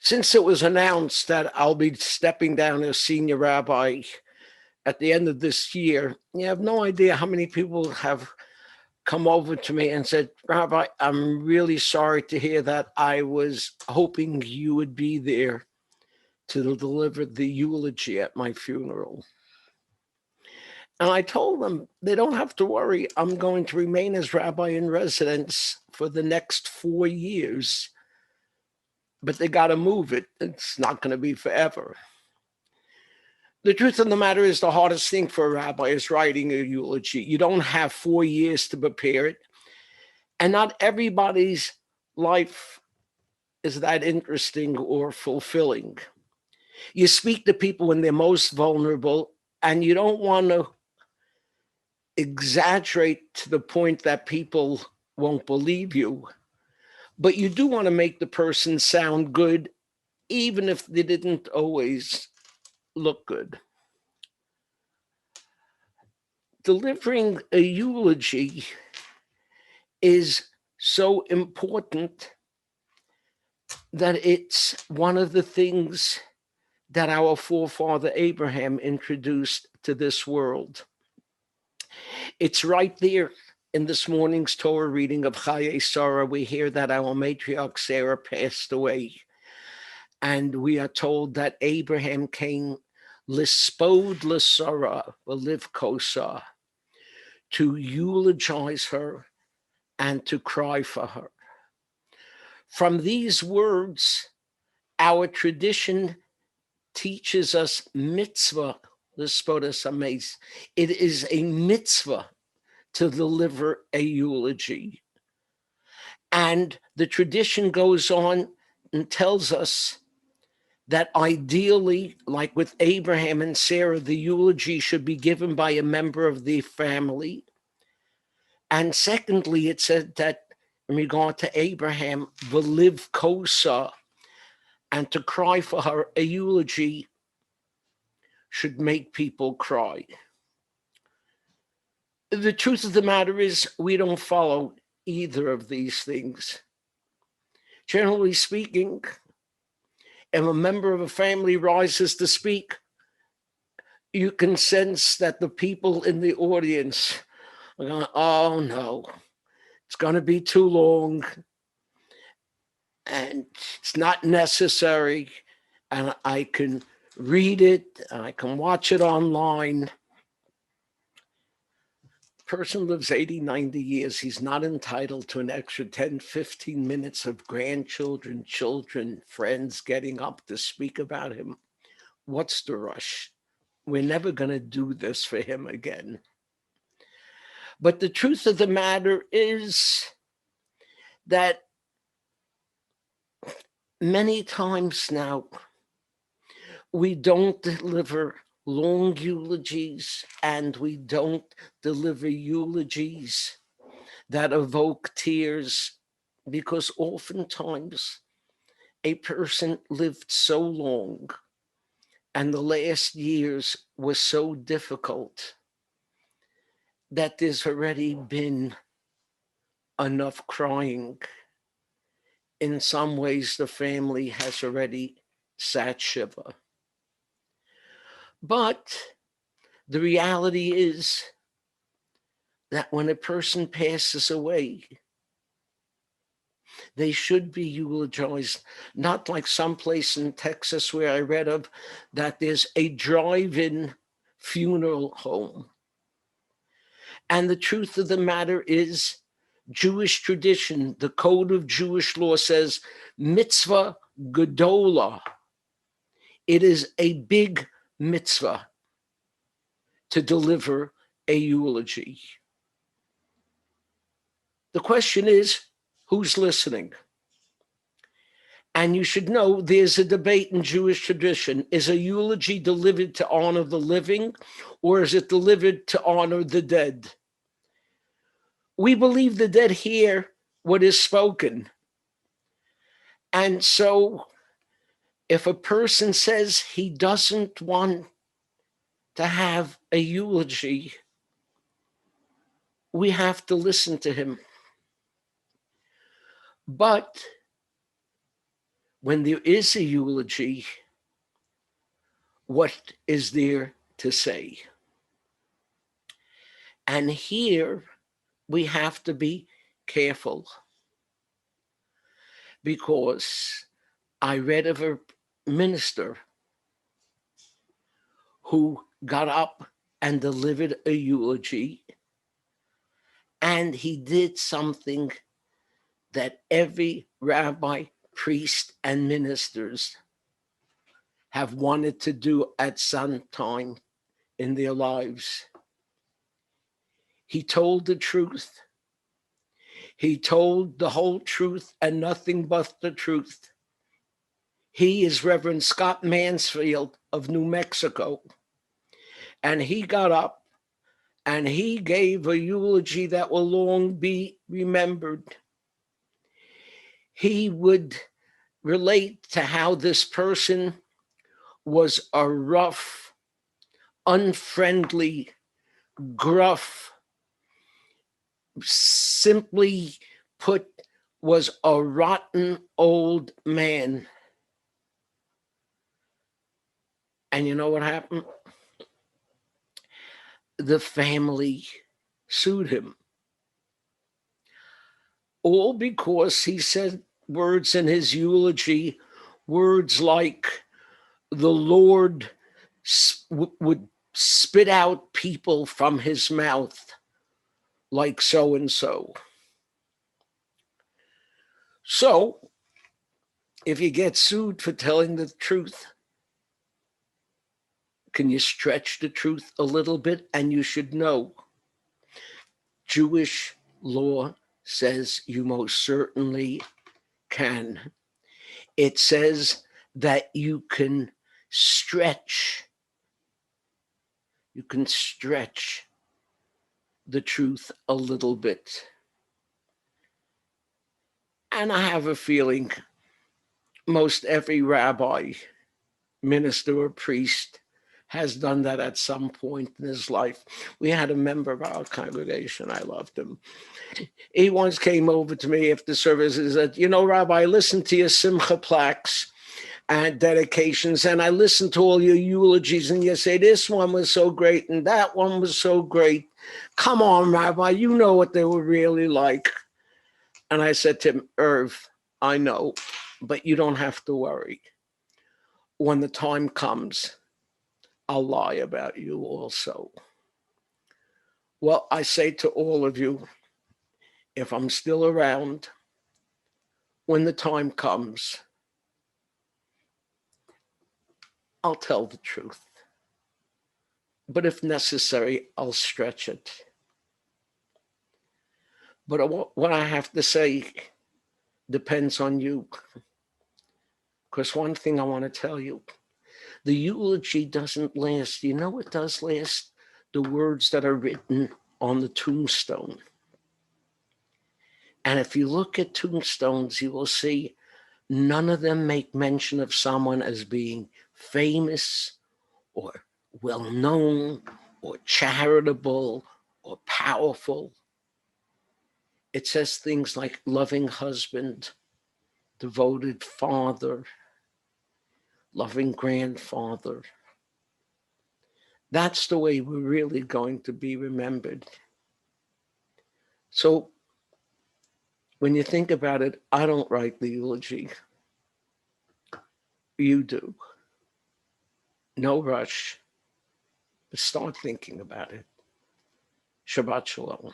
Since it was announced that I'll be stepping down as senior rabbi at the end of this year, you have no idea how many people have come over to me and said, Rabbi, I'm really sorry to hear that. I was hoping you would be there to deliver the eulogy at my funeral. And I told them they don't have to worry. I'm going to remain as rabbi in residence for the next 4 years, but they got to move it. It's not going to be forever. The truth of the matter is the hardest thing for a rabbi is writing a eulogy. You don't have 4 years to prepare it. And not everybody's life is that interesting or fulfilling. You speak to people when they're most vulnerable, and you don't want to exaggerate to the point that people won't believe you, but you do want to make the person sound good, even if they didn't always look good. Delivering a eulogy is so important that it's one of the things that our forefather Abraham introduced to this world. It's right there in this morning's Torah reading of Chayei Sarah. We hear that our matriarch Sarah passed away. And we are told that Abraham came lispod l'Sarah, live kosa, to eulogize her and to cry for her. From these words, our tradition teaches us mitzvah, l'spodas hames. It is a mitzvah to deliver a eulogy. And the tradition goes on and tells us that ideally, like with Abraham and Sarah, the eulogy should be given by a member of the family. And secondly, it said that in regard to Abraham, v'liv kosa, and to cry for her, a eulogy should make people cry. The truth of the matter is we don't follow either of these things. Generally speaking, if a member of a family rises to speak, you can sense that the people in the audience are going, oh no, it's going to be too long and it's not necessary, and I can read it and I can watch it online. Person lives 80, 90 years, he's not entitled to an extra 10, 15 minutes of grandchildren, children, friends getting up to speak about him. What's the rush? We're never going to do this for him again. But the truth of the matter is that many times now, we don't deliver long eulogies, and we don't deliver eulogies that evoke tears, because oftentimes a person lived so long and the last years were so difficult that there's already been enough crying. In some ways, the family has already sat shiva. But the reality is that when a person passes away, they should be eulogized, not like someplace in Texas where I read of that there's a drive-in funeral home. And the truth of the matter is, Jewish tradition, the code of Jewish law says, mitzvah gedola. It is a big mitzvah to deliver a eulogy. The question is, who's listening? And you should know there's a debate in Jewish tradition. Is a eulogy delivered to honor the living, or is it delivered to honor the dead? We believe the dead hear what is spoken. And so if a person says he doesn't want to have a eulogy, we have to listen to him. But when there is a eulogy, what is there to say? And here we have to be careful, because I read of a minister who got up and delivered a eulogy, and he did something that every rabbi, priest, and ministers have wanted to do at some time in their lives. He told the truth. He told the whole truth and nothing but the truth. He is Reverend Scott Mansfield of New Mexico. And he got up and he gave a eulogy that will long be remembered. He would relate to how this person was a rough, unfriendly, gruff, simply put, was a rotten old man. And you know what happened? The family sued him. All because he said words in his eulogy, words like, the Lord would spit out people from his mouth like so and so. So, if you get sued for telling the truth, can you stretch the truth a little bit? And you should know, Jewish law says you most certainly can. It says that you can stretch the truth a little bit. And I have a feeling most every rabbi, minister, or priest has done that at some point in his life. We had a member of our congregation, I loved him. He once came over to me after service and said, you know, Rabbi, I listened to your Simcha plaques and dedications, and I listened to all your eulogies, and you say this one was so great and that one was so great. Come on, Rabbi, you know what they were really like. And I said to him, Irv, I know, but you don't have to worry. When the time comes, I'll lie about you also. Well, I say to all of you, if I'm still around, when the time comes, I'll tell the truth. But if necessary, I'll stretch it. But what I have to say depends on you. Because one thing I want to tell you, the eulogy doesn't last. You know what does last? The words that are written on the tombstone. And if you look at tombstones, you will see none of them make mention of someone as being famous or well-known or charitable or powerful. It says things like loving husband, devoted father, loving grandfather. That's the way we're really going to be remembered. So when you think about it, I don't write the eulogy. You do. No rush, but start thinking about it. Shabbat Shalom.